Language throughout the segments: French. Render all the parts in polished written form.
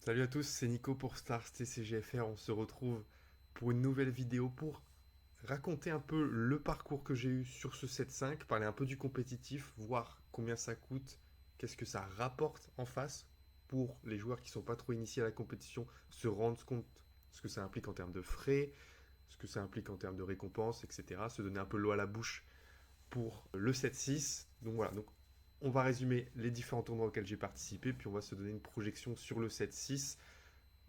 Salut à tous, c'est Nico pour Stars TCGFR. On se retrouve pour une nouvelle vidéo pour raconter un peu le parcours que j'ai eu sur ce 7-5, parler un peu du compétitif, voir combien ça coûte, qu'est-ce que ça rapporte en face pour les joueurs qui sont pas trop initiés à la compétition, se rendre compte ce que ça implique en termes de frais, ce que ça implique en termes de récompenses, etc. Se donner un peu l'eau à la bouche pour le 7-6. Donc voilà, donc on va résumer les différents tournois auxquels j'ai participé, puis on va se donner une projection sur le 7-6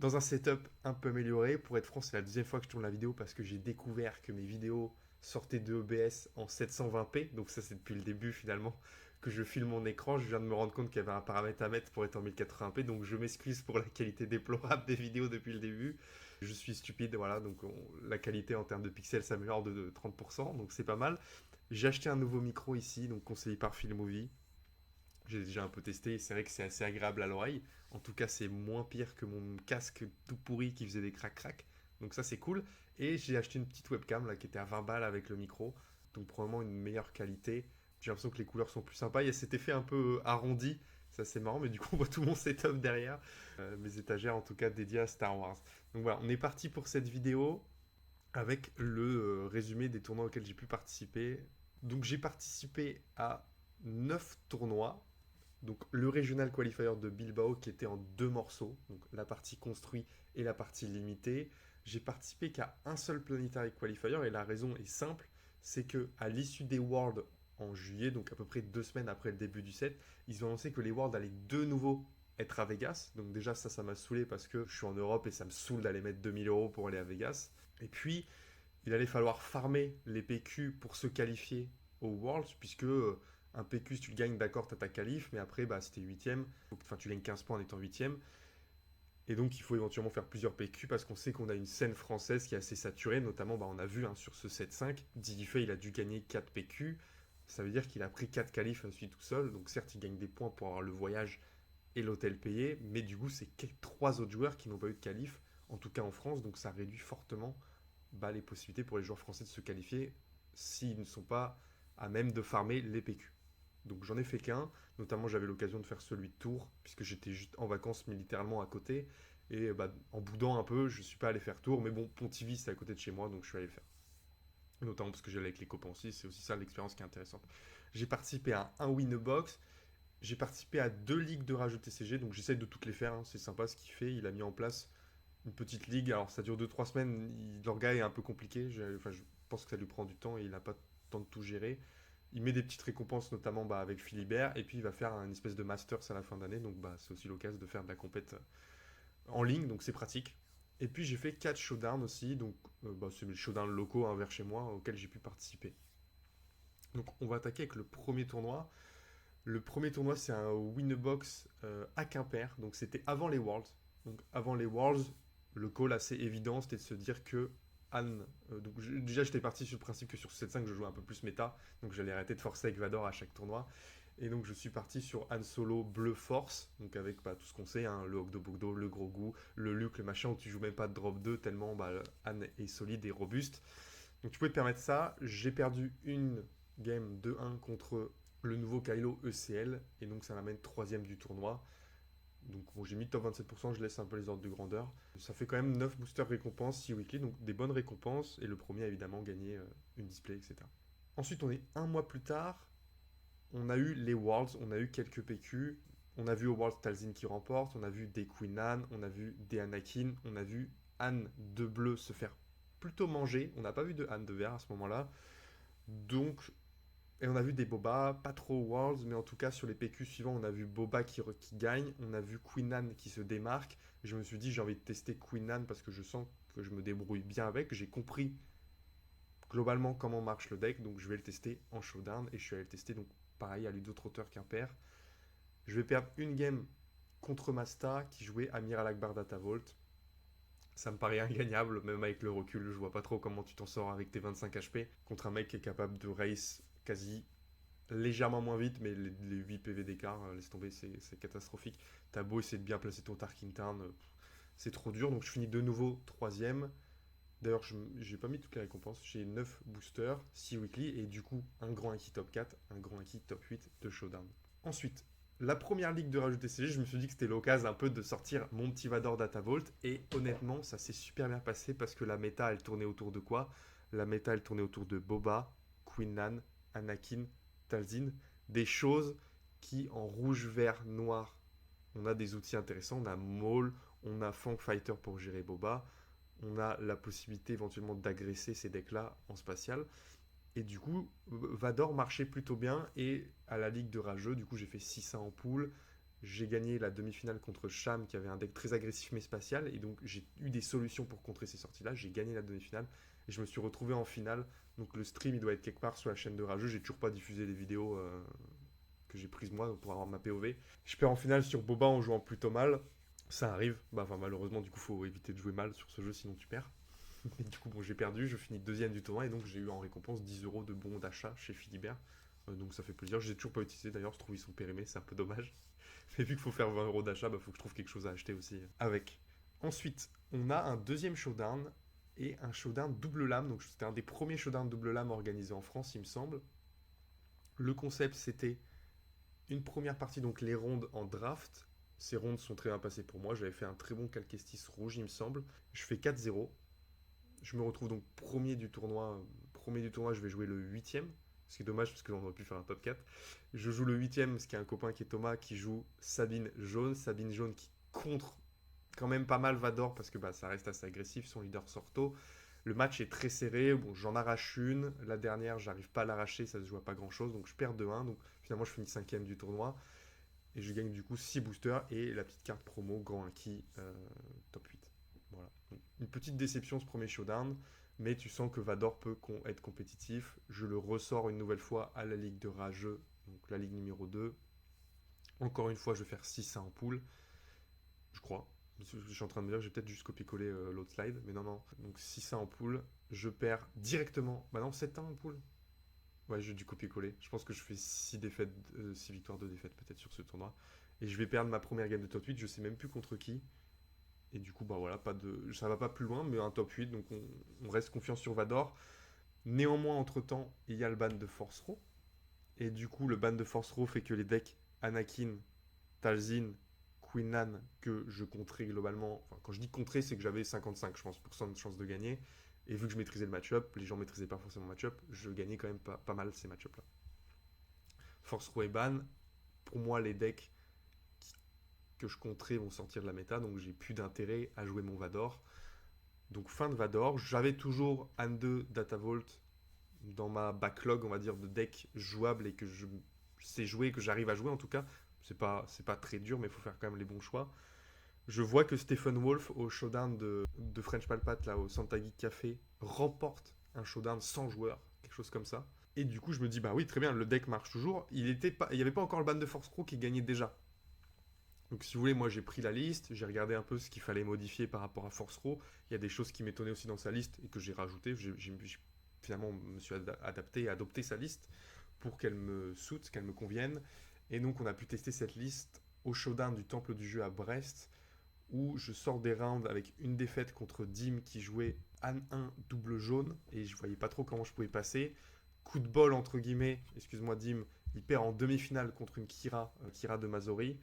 dans un setup un peu amélioré. Pour être franc, c'est la deuxième fois que je tourne la vidéo parce que j'ai découvert que mes vidéos sortaient de OBS en 720p. Donc ça, c'est depuis le début finalement que je filme mon écran. Je viens de me rendre compte qu'il y avait un paramètre à mettre pour être en 1080p. Donc je m'excuse pour la qualité déplorable des vidéos depuis le début. Je suis stupide, voilà. Donc la qualité en termes de pixels s'améliore de 30%. Donc c'est pas mal. J'ai acheté un nouveau micro ici, donc conseillé par Filmovie. J'ai déjà un peu testé et c'est vrai que c'est assez agréable à l'oreille. En tout cas, c'est moins pire que mon casque tout pourri qui faisait des crac-crac. Donc ça, c'est cool. Et j'ai acheté une petite webcam là qui était à 20 balles avec le micro. Donc probablement une meilleure qualité. J'ai l'impression que les couleurs sont plus sympas. Il y a cet effet un peu arrondi. Ça, c'est marrant. Mais du coup, on voit tout mon setup derrière. Mes étagères, en tout cas, dédiées à Star Wars. Donc voilà, on est parti pour cette vidéo avec le résumé des tournois auxquels j'ai pu participer. Donc j'ai participé à 9 tournois, donc le Regional Qualifier de Bilbao qui était en deux morceaux, donc la partie construit et la partie limitée. J'ai participé qu'à un seul Planetary Qualifier et la raison est simple, c'est que à l'issue des Worlds en juillet, donc à peu près 2 semaines après le début du set, ils ont annoncé que les Worlds allaient de nouveau être à Vegas. Donc déjà ça m'a saoulé parce que je suis en Europe et ça me saoule d'aller mettre 2000 € pour aller à Vegas. Et puis il allait falloir farmer les PQ pour se qualifier aux Worlds, puisque un PQ, si tu le gagnes, d'accord, t'as ta qualif, mais après, bah, si t'es huitième, enfin, tu gagnes 15 points en étant huitième, et donc il faut éventuellement faire plusieurs PQ, parce qu'on sait qu'on a une scène française qui est assez saturée, notamment, bah, on a vu hein, sur ce 7-5, Digifay, il a dû gagner 4 PQ, ça veut dire qu'il a pris 4 qualifs à lui tout seul, donc certes, il gagne des points pour avoir le voyage et l'hôtel payé, mais du coup, c'est 3 autres joueurs qui n'ont pas eu de qualif, en tout cas en France, donc ça réduit fortement bah, les possibilités pour les joueurs français de se qualifier s'ils ne sont pas à même de farmer les PQ. Donc j'en ai fait qu'un, notamment j'avais l'occasion de faire celui de Tours, puisque j'étais juste en vacances mais littéralement à côté, et bah, en boudant un peu, je ne suis pas allé faire Tours, mais bon, Pontivy c'est à côté de chez moi, donc je suis allé le faire. Notamment parce que j'allais avec les copains aussi, c'est aussi ça l'expérience qui est intéressante. J'ai participé à un win a box, j'ai participé à 2 ligues de rage TCG, donc j'essaie de toutes les faire, hein. C'est sympa ce qu'il fait, il a mis en place une petite ligue. Alors ça dure 2 3 semaines. L'orga est un peu compliqué. Enfin, je pense que ça lui prend du temps et il n'a pas le temps de tout gérer. Il met des petites récompenses, notamment bah, avec Philibert, et puis il va faire un espèce de Masters à la fin d'année. Donc bah, c'est aussi l'occasion de faire de la compète en ligne, donc c'est pratique. Et puis j'ai fait 4 showdowns aussi, donc bah, c'est les showdowns locaux hein, vers chez moi auxquels j'ai pu participer. Donc on va attaquer avec le premier tournoi. Le premier tournoi c'est un Winbox à Quimper, donc c'était avant les Worlds. Donc avant les Worlds, le call assez évident, c'était de se dire que Anne. Donc déjà, j'étais parti sur le principe que sur 7-5, je jouais un peu plus méta. Donc j'allais arrêter de forcer avec Vador à chaque tournoi. Et donc je suis parti sur Han Solo Bleu Force. Donc avec bah, tout ce qu'on sait, hein, le Ogdo Bogdo, le gros goût, le Luke, le machin, où tu joues même pas de drop 2 tellement bah, Anne est solide et robuste. Donc tu pouvais te permettre ça. J'ai perdu une game 2-1 contre le nouveau Kylo ECL. Et donc ça m'amène troisième du tournoi. Donc bon, j'ai mis top 27%, je laisse un peu les ordres de grandeur. Ça fait quand même 9 boosters récompenses, 6 weekly, donc des bonnes récompenses. Et le premier a évidemment gagné une display, etc. Ensuite, on est un mois plus tard. On a eu les Worlds, on a eu quelques PQ. On a vu au Worlds Talzin qui remporte, on a vu des Queen Anne, on a vu des Anakin, on a vu Anne de bleu se faire plutôt manger. On n'a pas vu de Anne de vert à ce moment-là. Donc et on a vu des Boba, pas trop Worlds, mais en tout cas sur les PQ suivants, on a vu Boba qui gagne, on a vu Queen Anne qui se démarque. Je me suis dit, j'ai envie de tester Queen Anne parce que je sens que je me débrouille bien avec. J'ai compris globalement comment marche le deck, donc je vais le tester en showdown. Et je suis allé le tester, donc pareil, à Ludo Trotter qu'Impair. Je vais perdre une game contre Masta qui jouait Amiral Akbar Data Vault. Ça me paraît ingagnable, même avec le recul. Je vois pas trop comment tu t'en sors avec tes 25 HP contre un mec qui est capable de race quasi légèrement moins vite, mais les 8 PV d'écart, laisse tomber, c'est catastrophique. T'as beau essayer de bien placer ton Tarkin Turn, c'est trop dur. Donc je finis de nouveau troisième. D'ailleurs, je n'ai pas mis toutes les récompenses. J'ai 9 boosters, 6 weekly, et du coup, un grand acquis top 4, un grand acquis top 8 de Showdown. Ensuite, La première ligue de rajouter TCG, je me suis dit que c'était l'occasion un peu de sortir mon petit Vador Datavolt. Et honnêtement, ça s'est super bien passé parce que la méta, elle tournait autour de quoi? La méta, elle tournait autour de Boba, Quinlan, Anakin, Talzin. Des choses qui, en rouge, vert, noir, on a des outils intéressants. On a Maul, on a Fang Fighter pour gérer Boba. On a la possibilité éventuellement d'agresser ces decks-là en spatial. Et du coup, Vador marchait plutôt bien. Et à la Ligue de Rageux, du coup, j'ai fait 600 en poule. J'ai gagné la demi-finale contre Sham, qui avait un deck très agressif mais spatial. Et donc, j'ai eu des solutions pour contrer ces sorties-là. J'ai gagné la demi-finale. Et je me suis retrouvé en finale. Donc, le stream, il doit être quelque part sur la chaîne de Rageux. J'ai toujours pas diffusé les vidéos que j'ai prises moi pour avoir ma POV. Je perds en finale sur Boba en jouant plutôt mal. Ça arrive. Bah, enfin, malheureusement, du coup, faut éviter de jouer mal sur ce jeu, sinon tu perds. Et du coup, bon, j'ai perdu, je finis deuxième du tournoi et donc j'ai eu en récompense 10 euros de bons d'achat chez Philibert. Donc ça fait plaisir. Je l'ai toujours pas utilisé d'ailleurs, je trouve ils sont périmés, c'est un peu dommage. Mais vu qu'il faut faire 20 euros d'achat, bah faut que je trouve quelque chose à acheter aussi avec. Ensuite, on a un deuxième showdown et un showdown double lame. Donc c'était un des premiers showdowns double lame organisés en France, il me semble. Le concept c'était une première partie, donc les rondes en draft. Ces rondes sont très bien passées pour moi. J'avais fait un très bon Calquestis rouge, il me semble. Je fais 4-0. Je me retrouve donc premier du tournoi. Premier du tournoi, je vais jouer le huitième. Ce qui est dommage parce qu'on aurait pu faire un top 4. Je joue le huitième parce qu'il y a un copain qui est Thomas qui joue Sabine Jaune. Sabine Jaune qui contre quand même pas mal Vador parce que bah, ça reste assez agressif. Son leader sort tôt. Le match est très serré. Bon, j'en arrache une. La dernière, j'arrive pas à l'arracher. Ça se joue à pas grand chose. Donc je perds 2-1. Donc finalement, je finis cinquième du tournoi. Et je gagne du coup 6 boosters et la petite carte promo Grand Inki top 8. Voilà. Donc, une petite déception ce premier showdown, mais tu sens que Vador peut être compétitif. Je le ressors une nouvelle fois à la Ligue de Rageux, donc la Ligue numéro 2. Encore une fois, je vais faire 6 en poule, je crois. Je suis en train de me dire que j'ai peut-être juste copié-collé l'autre slide, mais non, non. Donc 6 en poule, je perds directement. Bah non, 7 en poule. Ouais, j'ai dû copier-coller. Je pense que je fais 6 défaites, 6 victoires, 2 défaites peut-être sur ce tournoi. Et je vais perdre ma première game de top 8, je sais même plus contre qui. Et du coup, bah voilà, pas de, ça va pas plus loin, mais un top 8, donc on reste confiant sur Vador. Néanmoins, entre-temps, il y a le ban de Force Row. Et du coup, le ban de Force Row fait que les decks Anakin, Talzin, Quinlan, que je contrais globalement, enfin quand je dis contrer, c'est que j'avais 55, je pense, de chance de gagner. Et vu que je maîtrisais le match-up, les gens maîtrisaient pas forcément le match-up, je gagnais quand même pas mal ces match-up-là. Force Row et ban, pour moi, les decks que je compterais vont sortir de la méta, donc j'ai plus d'intérêt à jouer mon Vador. Donc fin de Vador, j'avais toujours An 2 Datavolt dans ma backlog, on va dire, de decks jouables et que je sais jouer, que j'arrive à jouer en tout cas. C'est pas très dur, mais il faut faire quand même les bons choix. Je vois que Stephen Wolf au showdown de French Palpat, là, au Santa Geek Café, remporte un showdown sans joueurs, quelque chose comme ça. Et du coup, je me dis, bah oui, très bien, le deck marche toujours. Il n'y avait pas encore le ban de Force Pro qui gagnait déjà. Donc si vous voulez, moi j'ai pris la liste, j'ai regardé un peu ce qu'il fallait modifier par rapport à Force Row. Il y a des choses qui m'étonnaient aussi dans sa liste et que j'ai rajouté. Finalement, me suis adapté et adopté sa liste pour qu'elle me soute, qu'elle me convienne. Et donc on a pu tester cette liste au showdown du Temple du Jeu à Brest, où je sors des rounds avec une défaite contre Dim qui jouait An 1 double jaune, et je voyais pas trop comment je pouvais passer. Coup de bol entre guillemets, excuse-moi Dim, il perd en demi-finale contre une Kira de Mazori.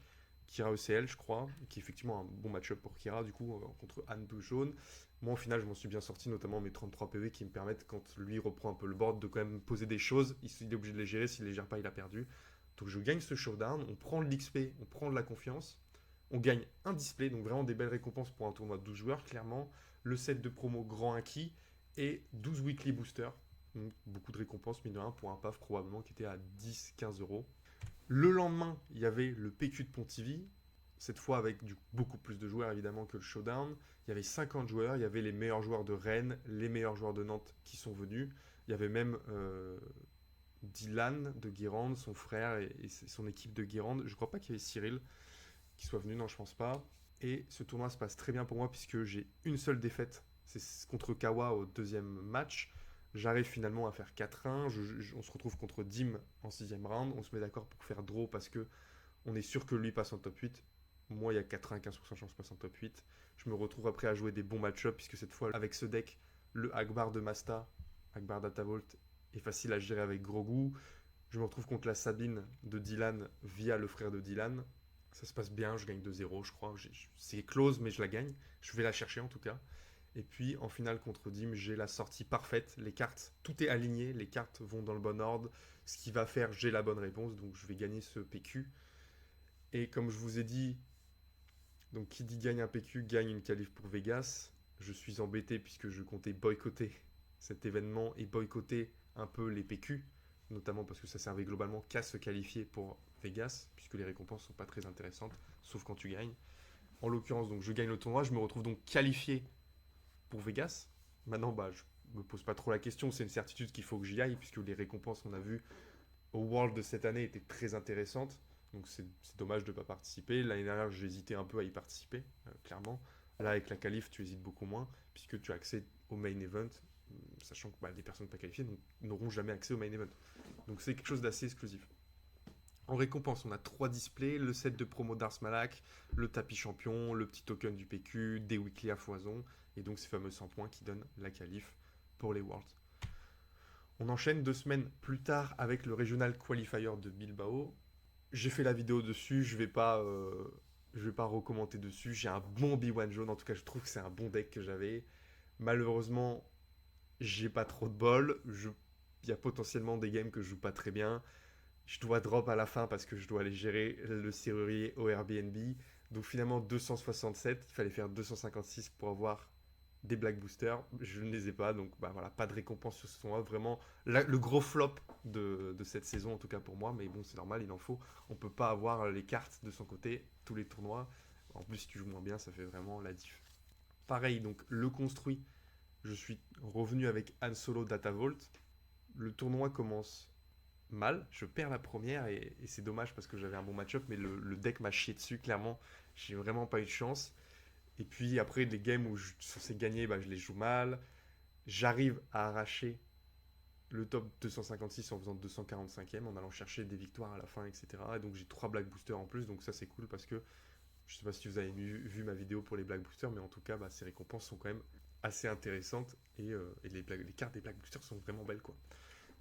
Kira ECL, je crois, qui est effectivement un bon match-up pour Kira, du coup, contre Anne de Jaune. Moi, au final, je m'en suis bien sorti, notamment mes 33 PV qui me permettent, quand lui reprend un peu le board, de quand même poser des choses. Il est obligé de les gérer, s'il ne les gère pas, il a perdu. Donc je gagne ce showdown, on prend de l'XP, on prend de la confiance, on gagne un display, donc vraiment des belles récompenses pour un tournoi de 12 joueurs, clairement. Le set de promo grand acquis et 12 weekly boosters. Donc beaucoup de récompenses, mine de 1 pour un PAF probablement qui était à 10-15 euros. Le lendemain, il y avait le PQ de Pontivy, cette fois avec beaucoup plus de joueurs évidemment que le Showdown. Il y avait 50 joueurs, il y avait les meilleurs joueurs de Rennes, les meilleurs joueurs de Nantes qui sont venus. Il y avait même Dylan de Guérande, son frère et son équipe de Guérande. Je ne crois pas qu'il y avait Cyril qui soit venu, non je pense pas. Et ce tournoi se passe très bien pour moi puisque j'ai une seule défaite, c'est contre Kawa au deuxième match. J'arrive finalement à faire 4-1. On se retrouve contre Dim en 6ème round. On se met d'accord pour faire draw parce que on est sûr que lui passe en top 8. Moi, il y a 95% de chance de passer en top 8. Je me retrouve après à jouer des bons match-ups puisque cette fois, avec ce deck, le Akbar de Masta, Akbar Datavolt, est facile à gérer avec Grogu. Je me retrouve contre la Sabine de Dylan via le frère de Dylan. Ça se passe bien, je gagne 2-0, je crois. C'est close, mais je la gagne. Je vais la chercher en tout cas. Et puis en finale contre Dim, j'ai la sortie parfaite. Les cartes, tout est aligné, les cartes vont dans le bon ordre. Ce qui va faire, j'ai la bonne réponse, donc je vais gagner ce PQ. Et comme je vous ai dit, donc qui dit gagne un PQ gagne une qualif pour Vegas. Je suis embêté puisque je comptais boycotter cet événement et boycotter un peu les PQ, notamment parce que ça servait globalement qu'à se qualifier pour Vegas, puisque les récompenses sont pas très intéressantes, sauf quand tu gagnes. En l'occurrence, donc je gagne le tournoi, je me retrouve donc qualifié pour Vegas. Maintenant, je me pose pas trop la question, c'est une certitude qu'il faut que j'y aille, puisque les récompenses, on a vu, au World de cette année étaient très intéressantes. Donc c'est dommage de ne pas participer. L'année dernière, j'ai hésité un peu à y participer, clairement. Là, avec la qualif, tu hésites beaucoup moins, puisque tu as accès au main event, sachant que les personnes pas qualifiées n'auront jamais accès au main event. Donc c'est quelque chose d'assez exclusif. En récompense, on a 3 displays, le set de promo d'Ars Malak, le tapis champion, le petit token du PQ, des weekly à foison, et donc ces fameux 100 points qui donnent la qualif pour les Worlds. On enchaîne 2 semaines plus tard avec le Regional Qualifier de Bilbao. J'ai fait la vidéo dessus, je vais pas recommenter dessus. J'ai un bon B1 jaune, en tout cas je trouve que c'est un bon deck que j'avais. Malheureusement, j'ai pas trop de bol. Il y a potentiellement des games que je joue pas très bien. Je dois drop à la fin parce que je dois aller gérer le serrurier au Airbnb. Donc finalement 267, il fallait faire 256 pour avoir des Black Boosters. Je ne les ai pas, donc voilà, pas de récompense sur ce tournoi. Vraiment le gros flop de cette saison, en tout cas pour moi. Mais bon, c'est normal, il en faut. On peut pas avoir les cartes de son côté, tous les tournois. En plus, si tu joues moins bien, ça fait vraiment la diff. Pareil, donc le construit, je suis revenu avec Han Solo Data Vault. Le tournoi commence mal, je perds la première et c'est dommage parce que j'avais un bon match-up, mais le deck m'a chié dessus, clairement. J'ai vraiment pas eu de chance. Et puis après, les games où je suis censé gagner, je les joue mal. J'arrive à arracher le top 256 en faisant 245e, en allant chercher des victoires à la fin, etc. Et donc j'ai 3 Black Boosters en plus, donc ça c'est cool parce que je sais pas si vous avez vu ma vidéo pour les Black Boosters, mais en tout cas, ces récompenses sont quand même assez intéressantes et les cartes des Black Boosters sont vraiment belles, quoi.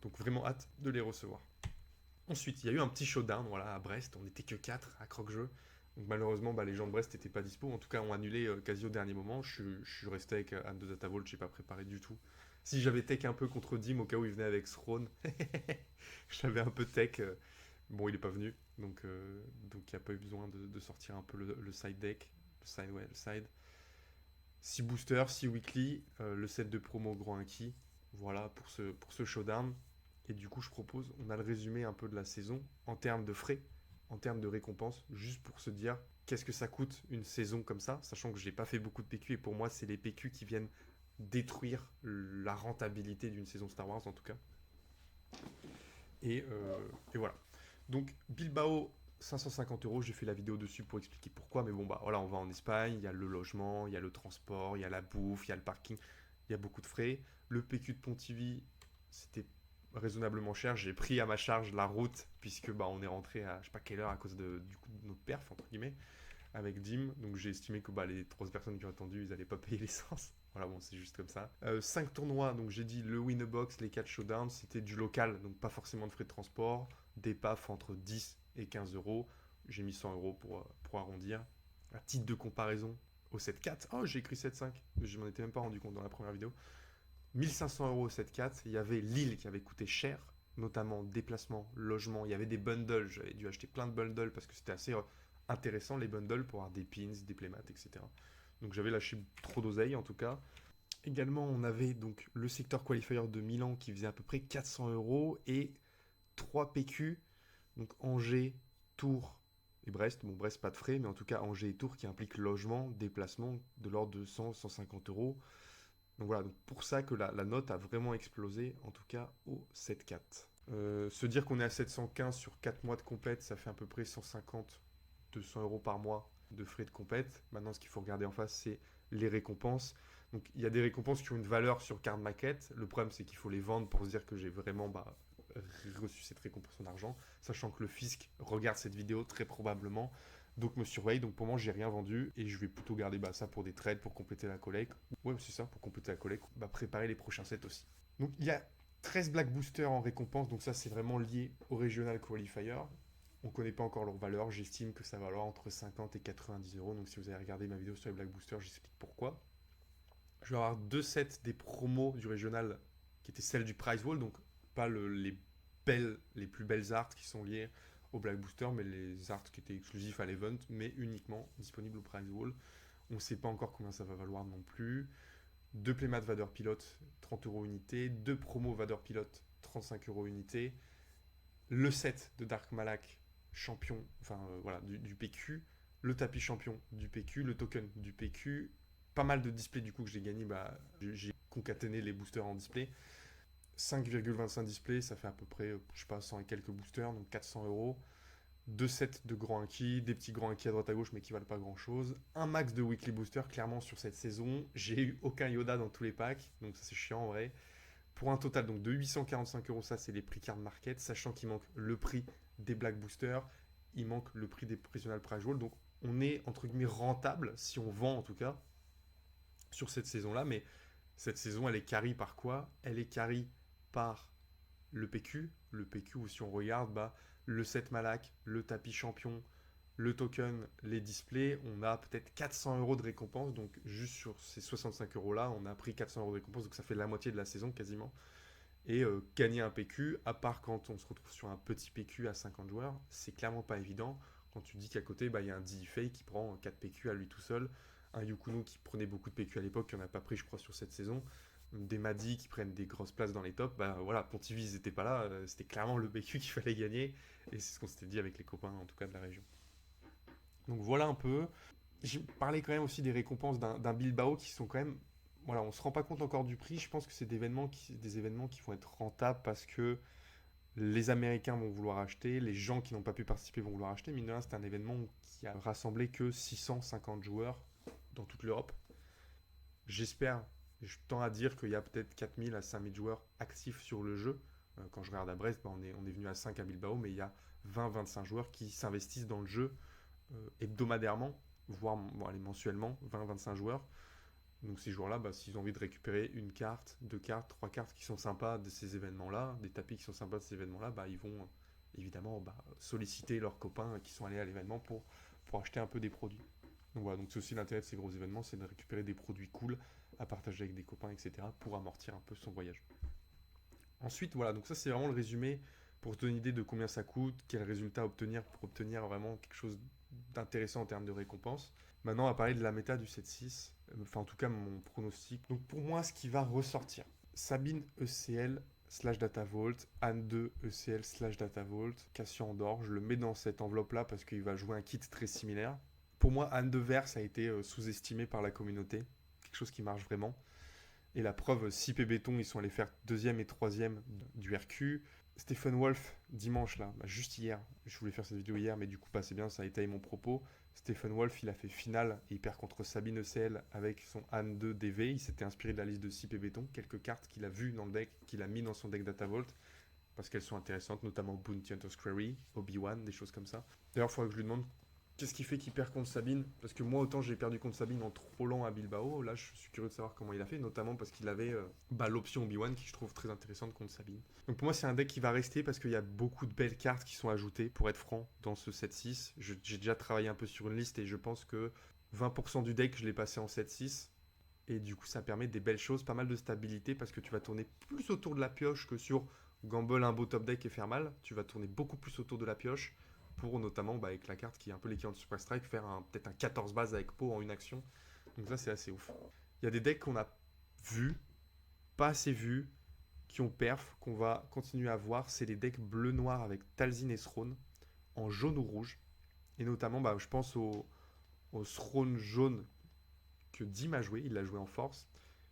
Donc vraiment hâte de les recevoir. Ensuite, il y a eu un petit showdown à Brest. On n'était que 4 à croque-jeu. Donc malheureusement, les gens de Brest n'étaient pas dispo. En tout cas, ont annulé quasi au dernier moment. Je suis resté avec Anne de Datavolt, je n'ai pas préparé du tout. Si j'avais tech un peu contre Dim au cas où il venait avec Throne, j'avais un peu tech. Bon, il n'est pas venu, donc il n'y a pas eu besoin de sortir un peu le side deck. Le side. 6 boosters, 6 weekly, le set de promo grand inquis. Voilà pour ce showdown. Et du coup, je propose, on a le résumé un peu de la saison en termes de frais, en termes de récompenses, juste pour se dire qu'est-ce que ça coûte une saison comme ça, sachant que j'ai pas fait beaucoup de PQ et pour moi, c'est les PQ qui viennent détruire la rentabilité d'une saison Star Wars en tout cas. Et voilà. Donc Bilbao, 550 euros, j'ai fait la vidéo dessus pour expliquer pourquoi, mais bon, voilà, on va en Espagne, il y a le logement, il y a le transport, il y a la bouffe, il y a le parking, il y a beaucoup de frais. Le PQ de Pontivy, c'était raisonnablement cher. J'ai pris à ma charge la route, puisque on est rentré à je sais pas quelle heure à cause de notre perf, entre guillemets, avec Dim. Donc j'ai estimé que les 3 personnes qui ont attendu, ils n'allaient pas payer l'essence. Voilà, bon, c'est juste comme ça. 5 tournois, donc j'ai dit le Winnerbox, les 4 showdowns, c'était du local, donc pas forcément de frais de transport, des PAF entre 10 et 15 euros. J'ai mis 100 euros pour arrondir. À titre de comparaison, au 7-4, oh j'ai écrit 7-5, je m'en étais même pas rendu compte dans la première vidéo. 1500 euros au 7-4, il y avait Lille qui avait coûté cher, notamment déplacement, logement, il y avait des bundles, j'avais dû acheter plein de bundles parce que c'était assez intéressant les bundles pour avoir des pins, des playmats, etc. Donc j'avais lâché trop d'oseille en tout cas. Également, on avait donc le secteur qualifier de Milan qui faisait à peu près 400 euros et 3 PQ, donc Angers, Tours et Brest. Bon, Brest, pas de frais, mais en tout cas Angers et Tours qui impliquent logement, déplacement de l'ordre de 100-150 euros. Donc voilà, donc pour ça que la note a vraiment explosé, en tout cas au 7-4. Se dire qu'on est à 715 sur 4 mois de compète, ça fait à peu près 150-200 euros par mois de frais de compète. Maintenant, ce qu'il faut regarder en face, c'est les récompenses. Donc il y a des récompenses qui ont une valeur sur carte maquette. Le problème, c'est qu'il faut les vendre pour se dire que j'ai vraiment reçu cette récompense en argent, sachant que le fisc regarde cette vidéo très probablement, donc me surveille. Donc pour moi, j'ai rien vendu et je vais plutôt garder ça pour des trades, pour compléter la collecte. Ouais, c'est ça, pour compléter la collecte, préparer les prochains sets aussi. Donc il y a 13 Black Boosters en récompense, donc ça c'est vraiment lié au Regional Qualifier. On ne connaît pas encore leur valeur, j'estime que ça va valoir entre 50 et 90 euros. Donc si vous avez regardé ma vidéo sur les Black Boosters, j'explique pourquoi. Je vais avoir deux sets des promos du régional qui étaient celles du Prize Wall, donc pas les plus belles arts qui sont liées au Black Booster, mais les arts qui étaient exclusifs à l'event, mais uniquement disponibles au Prize Wall. On ne sait pas encore combien ça va valoir non plus. Deux Playmat Vader Pilot, 30 euros unité. Deux promos Vader Pilot, 35 euros unité. Le set de Dark Malak, champion, voilà, du PQ. Le tapis champion du PQ, le token du PQ. Pas mal de displays du coup que j'ai gagné, j'ai concaténé les boosters en display. 5,25 displays, ça fait à peu près, je sais pas, 100 et quelques boosters, donc 400 euros. Deux sets de grands acquis, des petits grands acquis à droite à gauche mais qui valent pas grand chose. Un max de weekly booster, clairement sur cette saison. J'ai eu aucun Yoda dans tous les packs, donc ça c'est chiant en vrai. Pour un total donc de 845 euros, ça c'est les prix card market, sachant qu'il manque le prix des black boosters, il manque le prix des Prisional Prize Roll, donc on est entre guillemets rentable, si on vend en tout cas, sur cette saison-là, mais cette saison elle est carry par quoi? Elle est carry par le PQ, où si on regarde, le set Malak, le tapis champion, le token, les displays, on a peut-être 400 euros de récompense, donc juste sur ces 65 euros là, on a pris 400 euros de récompense, donc ça fait la moitié de la saison quasiment. Et gagner un PQ, à part quand on se retrouve sur un petit PQ à 50 joueurs, c'est clairement pas évident. Quand tu dis qu'à côté, il y a un DFA qui prend 4 PQ à lui tout seul, un Yukunu qui prenait beaucoup de PQ à l'époque, qui en a pas pris, je crois, sur cette saison, des Madi qui prennent des grosses places dans les tops, voilà, Pontivy n'était pas là, c'était clairement le PQ qu'il fallait gagner, et c'est ce qu'on s'était dit avec les copains, en tout cas de la région. Donc voilà un peu. J'ai parlé quand même aussi des récompenses d'un Bilbao qui sont quand même. Voilà, on se rend pas compte encore du prix. Je pense que c'est des événements qui vont être rentables parce que les Américains vont vouloir acheter, les gens qui n'ont pas pu participer vont vouloir acheter. Mine de rien, c'est un événement qui a rassemblé que 650 joueurs dans toute l'Europe. J'espère, je tends à dire qu'il y a peut-être 4000 à 5000 joueurs actifs sur le jeu. Quand je regarde à Brest, on est venu à 5 à Bilbao, mais il y a 20-25 joueurs qui s'investissent dans le jeu hebdomadairement, voire allez, mensuellement, 20-25 joueurs. Donc ces joueurs-là, s'ils ont envie de récupérer une carte, deux cartes, trois cartes qui sont sympas de ces événements-là, des tapis qui sont sympas de ces événements-là, ils vont évidemment solliciter leurs copains qui sont allés à l'événement pour acheter un peu des produits. Donc voilà, donc c'est aussi l'intérêt de ces gros événements, c'est de récupérer des produits cool à partager avec des copains, etc. pour amortir un peu son voyage. Ensuite, voilà, donc ça c'est vraiment le résumé pour te donner une idée de combien ça coûte, quel résultat obtenir pour obtenir vraiment quelque chose d'intéressant en termes de récompense. Maintenant, on va parler de la méta du 7-6, enfin en tout cas mon pronostic. Donc pour moi, ce qui va ressortir, Sabine ECL slash DataVault, Anne 2 ECL slash DataVault, Cassian Andor, je le mets dans cette enveloppe-là parce qu'il va jouer un kit très similaire. Pour moi, Anne de Verse a été sous-estimé par la communauté, quelque chose qui marche vraiment. Et la preuve, Sip et Béton, ils sont allés faire deuxième et troisième du RQ. Stephen Wolf, dimanche, là, juste hier, je voulais faire cette vidéo hier, mais du coup, c'est bien, ça a étayé mon propos. Stephen Wolf, il a fait finale et il perd contre Sabine ECL avec son Han 2 DV. Il s'était inspiré de la liste de Sip et Béton, quelques cartes qu'il a vues dans le deck, qu'il a mis dans son deck DataVault, parce qu'elles sont intéressantes, notamment Bounty Hunter's Query, Obi-Wan, des choses comme ça. D'ailleurs, il faudrait que je lui demande qu'est-ce qui fait qu'il perd contre Sabine. Parce que moi, autant j'ai perdu contre Sabine en trollant à Bilbao, là je suis curieux de savoir comment il a fait, notamment parce qu'il avait l'option Obi-Wan qui je trouve très intéressante contre Sabine. Donc pour moi, c'est un deck qui va rester parce qu'il y a beaucoup de belles cartes qui sont ajoutées, pour être franc, dans ce 7-6. J'ai déjà travaillé un peu sur une liste et je pense que 20% du deck, je l'ai passé en 7-6. Et du coup, ça permet des belles choses, pas mal de stabilité parce que tu vas tourner plus autour de la pioche que sur Gamble un beau top deck et faire mal. Tu vas tourner beaucoup plus autour de la pioche pour notamment avec la carte qui est un peu l'équivalent de Super Strike, faire peut-être un 14 base avec Po en une action. Donc là, c'est assez ouf. Il y a des decks qu'on a vus, pas assez vus, qui ont perf, qu'on va continuer à voir. C'est les decks bleu-noir avec Talzin et Throne en jaune ou rouge. Et notamment, je pense au Throne jaune que Dim a joué, il l'a joué en force,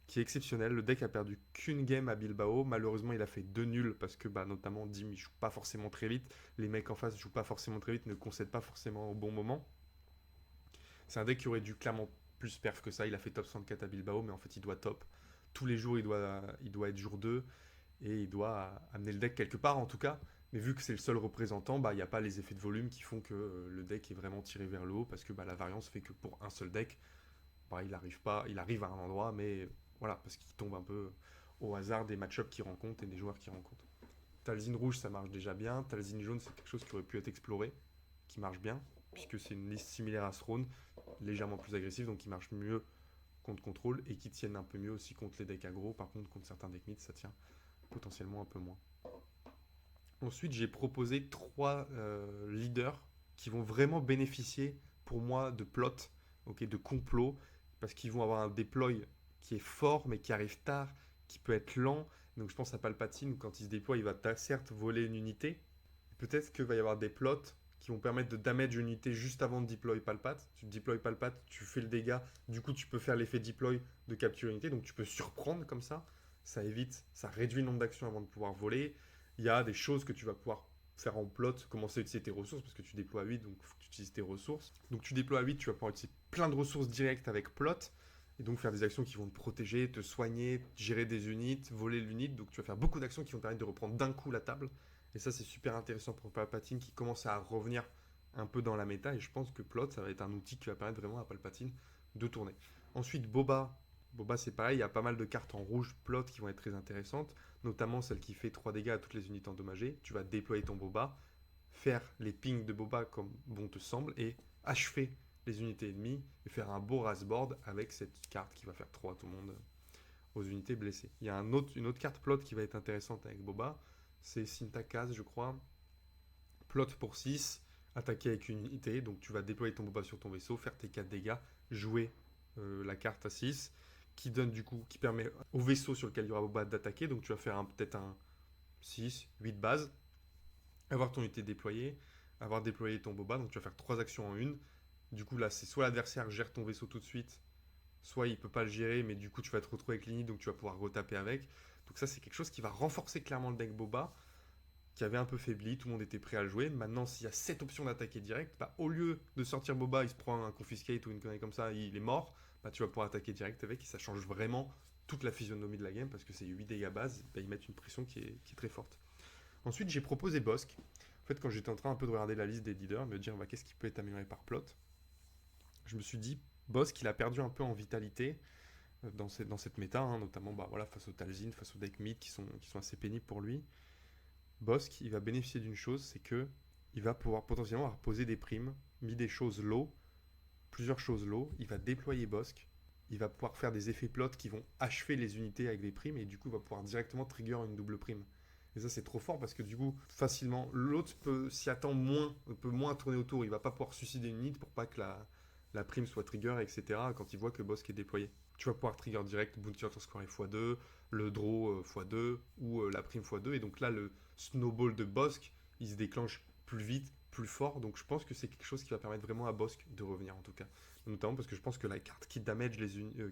qui est exceptionnel. Le deck a perdu qu'une game à Bilbao. Malheureusement, il a fait 2 nuls parce que notamment Dim il joue pas forcément très vite. Les mecs en face jouent pas forcément très vite, ne concèdent pas forcément au bon moment. C'est un deck qui aurait dû clairement plus perf que ça. Il a fait top 64 à Bilbao, mais en fait, il doit top. Tous les jours, il doit être jour 2 et il doit amener le deck quelque part en tout cas. Mais vu que c'est le seul représentant, il n'y a pas les effets de volume qui font que le deck est vraiment tiré vers le haut parce que la variance fait que pour un seul deck, il arrive à un endroit, mais voilà, parce qu'il tombe un peu au hasard des match-ups qu'ils rencontrent et des joueurs qu'ils rencontrent. Talzin rouge, ça marche déjà bien. Talzin jaune, c'est quelque chose qui aurait pu être exploré, qui marche bien, puisque c'est une liste similaire à Throne, légèrement plus agressive, donc qui marche mieux contre contrôle et qui tiennent un peu mieux aussi contre les decks aggro. Par contre, contre certains decks mid, ça tient potentiellement un peu moins. Ensuite, j'ai proposé 3 leaders qui vont vraiment bénéficier pour moi de plot, okay, de complot, parce qu'ils vont avoir un deploy qui est fort mais qui arrive tard, qui peut être lent. Donc je pense à Palpatine, quand il se déploie, il va certes voler une unité. Peut-être qu'il va y avoir des plots qui vont permettre de damage une unité juste avant de deploy Palpat. Tu deploy Palpat, tu fais le dégât, du coup tu peux faire l'effet deploy de capture unité, donc tu peux surprendre comme ça. Ça évite, ça réduit le nombre d'actions avant de pouvoir voler. Il y a des choses que tu vas pouvoir faire en plot, commencer à utiliser tes ressources, parce que tu déploies à 8, donc il faut que tu utilises tes ressources. Donc tu déploies à 8, tu vas pouvoir utiliser plein de ressources directes avec plot, et donc faire des actions qui vont te protéger, te soigner, gérer des unités, voler l'unit. Donc tu vas faire beaucoup d'actions qui vont te permettre de reprendre d'un coup la table. Et ça, c'est super intéressant pour Palpatine qui commence à revenir un peu dans la méta. Et je pense que Plot, ça va être un outil qui va permettre vraiment à Palpatine de tourner. Ensuite, Boba. Boba, c'est pareil. Il y a pas mal de cartes en rouge Plot qui vont être très intéressantes. Notamment celle qui fait 3 dégâts à toutes les unités endommagées. Tu vas déployer ton Boba, faire les pings de Boba comme bon te semble et achever les unités ennemies et faire un beau rasboard avec cette carte qui va faire 3 à tout le monde aux unités blessées. Il y a une autre carte Plot qui va être intéressante avec Boba. C'est Syntakaz, je crois. Plot pour 6, attaquer avec une unité. Donc tu vas déployer ton Boba sur ton vaisseau, faire tes 4 dégâts, jouer la carte à 6, qui donne du coup, qui permet au vaisseau sur lequel il y aura Boba d'attaquer. Donc tu vas faire peut-être un 6, 8 bases, avoir ton unité déployée, avoir déployé ton Boba. Donc tu vas faire 3 actions en une. Du coup là, c'est soit l'adversaire gère ton vaisseau tout de suite, soit il peut pas le gérer, mais du coup tu vas te retrouver avec l'init, donc tu vas pouvoir retaper avec. Donc ça, c'est quelque chose qui va renforcer clairement le deck Boba, qui avait un peu faibli, tout le monde était prêt à le jouer. Maintenant, s'il y a cette option d'attaquer direct, bah, au lieu de sortir Boba, il se prend un confiscate ou une connerie comme ça, il est mort, bah, tu vas pouvoir attaquer direct avec, et ça change vraiment toute la physionomie de la game, parce que c'est 8 dégâts base, bah, ils mettent une pression qui est très forte. Ensuite, j'ai proposé Bossk. En fait, quand j'étais en train un peu de regarder la liste des leaders, me dire bah, qu'est-ce qui peut être amélioré par plot, je me suis dit, Bossk, il a perdu un peu en vitalité dans cette méta, hein, notamment bah, voilà, face au Talzin, face au deck mid qui sont assez pénibles pour lui. Bossk, il va bénéficier d'une chose, c'est que il va pouvoir potentiellement reposer des primes, mis des choses low, plusieurs choses low. Il va déployer Bossk. Il va pouvoir faire des effets plot qui vont achever les unités avec des primes et du coup, il va pouvoir directement trigger une double prime. Et ça, c'est trop fort parce que du coup, facilement, l'autre peut s'y attend moins, peut moins tourner autour. Il va pas pouvoir suicider une unité pour pas que la prime soit trigger, etc. quand il voit que Bossk est déployé. Tu vas pouvoir trigger direct Bounty Hunter Score x2, le draw x2 ou la prime x2. Et donc là, le snowball de Bossk, il se déclenche plus vite, plus fort. Donc je pense que c'est quelque chose qui va permettre vraiment à Bossk de revenir en tout cas. Notamment parce que je pense que la carte qui damage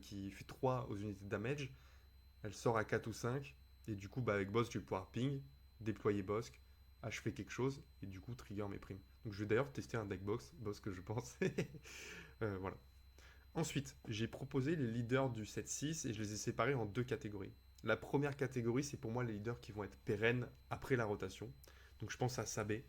qui fait 3 aux unités de damage, elle sort à 4 ou 5. Et du coup, bah, avec Bossk, je vais pouvoir ping, déployer Bossk, achever quelque chose et du coup trigger mes primes. Donc je vais d'ailleurs tester un deck Bossk que je pense. Voilà. Ensuite, j'ai proposé les leaders du 7-6 et je les ai séparés en 2 catégories. La première catégorie, c'est pour moi les leaders qui vont être pérennes après la rotation. Donc je pense à Sabé,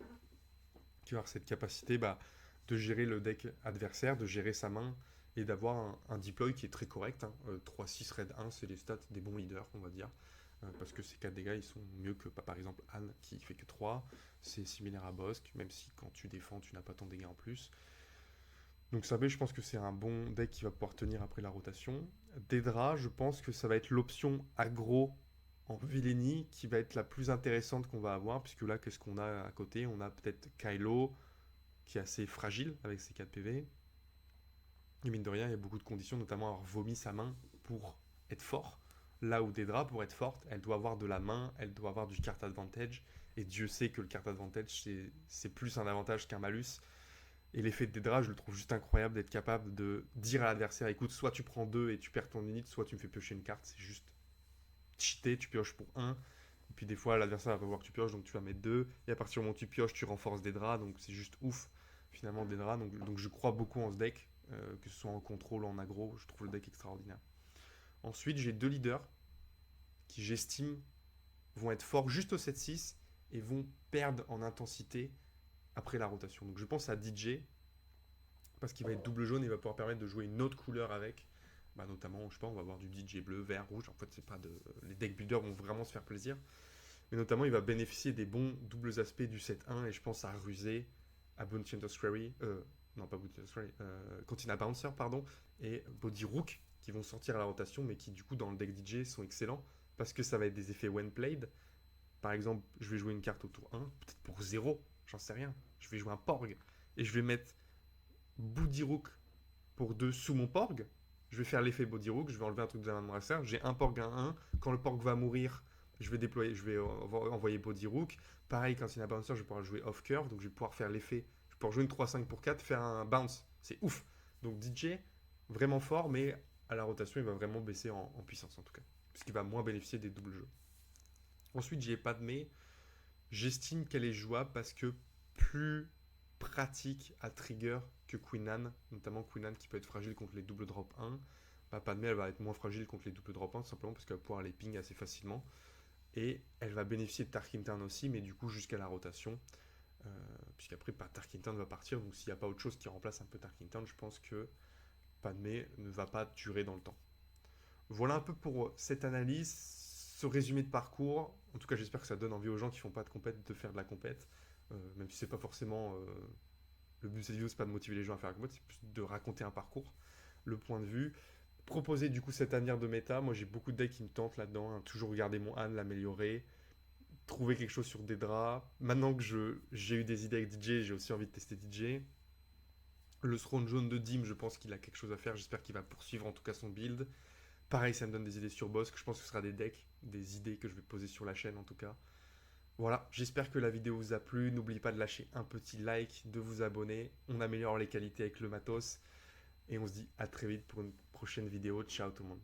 qui va avoir cette capacité de gérer le deck adversaire, de gérer sa main et d'avoir un deploy qui est très correct. 3-6 raid 1, c'est les stats des bons leaders, on va dire. Parce que ces 4 dégâts, ils sont mieux que par exemple Anne qui fait que 3. C'est similaire à Bossk, même si quand tu défends, tu n'as pas ton dégât en plus. Donc Sabé, je pense que c'est un bon deck qui va pouvoir tenir après la rotation. Dedra, je pense que ça va être l'option aggro en Villénie qui va être la plus intéressante qu'on va avoir, puisque là, qu'est-ce qu'on a à côté? On a peut-être Kylo, qui est assez fragile avec ses 4 PV. Et mine de rien, il y a beaucoup de conditions, notamment avoir vomi sa main pour être fort. Là où Dedra, pour être forte, elle doit avoir de la main, elle doit avoir du card advantage. Et Dieu sait que le card advantage, c'est plus un avantage qu'un malus. Et l'effet de Dedra, je le trouve juste incroyable d'être capable de dire à l'adversaire écoute, soit tu prends 2 et tu perds ton unit, soit tu me fais piocher une carte. C'est juste cheater, tu pioches pour 1. Et puis des fois, l'adversaire va voir que tu pioches, donc tu vas mettre 2. Et à partir du moment où tu pioches, tu renforces Dedra. Donc c'est juste ouf, finalement, Dedra. Donc je crois beaucoup en ce deck, que ce soit en contrôle ou en aggro. Je trouve le deck extraordinaire. Ensuite, j'ai 2 leaders qui, j'estime, vont être forts juste au 7-6 et vont perdre en intensité après la rotation. Donc je pense à DJ, parce qu'il va être double jaune et va pouvoir permettre de jouer une autre couleur avec. bah, notamment, je sais pas, on va avoir du DJ bleu, vert, rouge. En fait, c'est pas de... les deck builders vont vraiment se faire plaisir. Mais notamment, il va bénéficier des bons doubles aspects du set 1. Et je pense à Rusé, à Bounty Hunter Squarey, non pas Bounty Hunter Squarey, Cantina Bouncer, pardon, et Body Rook, qui vont sortir à la rotation, mais qui du coup dans le deck DJ sont excellents, parce que ça va être des effets when played. Par exemple, je vais jouer une carte au tour 1, peut-être pour 0, j'en sais rien. Je vais jouer un Porg, et je vais mettre Body Rook pour 2 sous mon Porg. Je vais faire l'effet Body Rook, je vais enlever un truc de la main de mon adversaire. J'ai un Porg à 1. Quand le Porg va mourir, je vais déployer, je vais envoyer Body Rook. Pareil, quand il y a un bouncer, je vais pouvoir jouer off curve, donc je vais pouvoir faire l'effet. Je vais pouvoir jouer une 3-5 pour 4, faire un bounce. C'est ouf. Donc DJ, vraiment fort, mais à la rotation, il va vraiment baisser en puissance en tout cas. Puisqu'il va moins bénéficier des doubles jeux. Ensuite, j'ai Padmé. J'estime qu'elle est jouable parce que plus pratique à trigger que Queen Anne, notamment Queen Anne qui peut être fragile contre les doubles drop 1. Bah, Padmé, elle va être moins fragile contre les doubles drop 1, tout simplement parce qu'elle va pouvoir les ping assez facilement. Et elle va bénéficier de Tarkington aussi, mais du coup jusqu'à la rotation. Puisqu'après, Tarkington va partir, donc s'il n'y a pas autre chose qui remplace un peu Tarkington, je pense que Padmé ne va pas durer dans le temps. Voilà un peu pour cette analyse, ce résumé de parcours. En tout cas, j'espère que ça donne envie aux gens qui font pas de compète de faire de la compète. Même si c'est pas forcément le but de cette vidéo, c'est pas de motiver les gens à faire la compète, c'est plus de raconter un parcours, le point de vue. Proposer du coup cet avenir de méta. Moi, j'ai beaucoup de decks qui me tentent là-dedans, hein. Toujours regarder mon Han, l'améliorer, trouver quelque chose sur des draps. Maintenant que j'ai eu des idées avec DJ, j'ai aussi envie de tester DJ. Le Throne jaune de Dim, je pense qu'il a quelque chose à faire. J'espère qu'il va poursuivre en tout cas son build. Pareil, ça me donne des idées sur Boss, que je pense que ce sera des decks, des idées que je vais poser sur la chaîne en tout cas. Voilà, j'espère que la vidéo vous a plu. N'oubliez pas de lâcher un petit like, de vous abonner. On améliore les qualités avec le matos. Et on se dit à très vite pour une prochaine vidéo. Ciao tout le monde.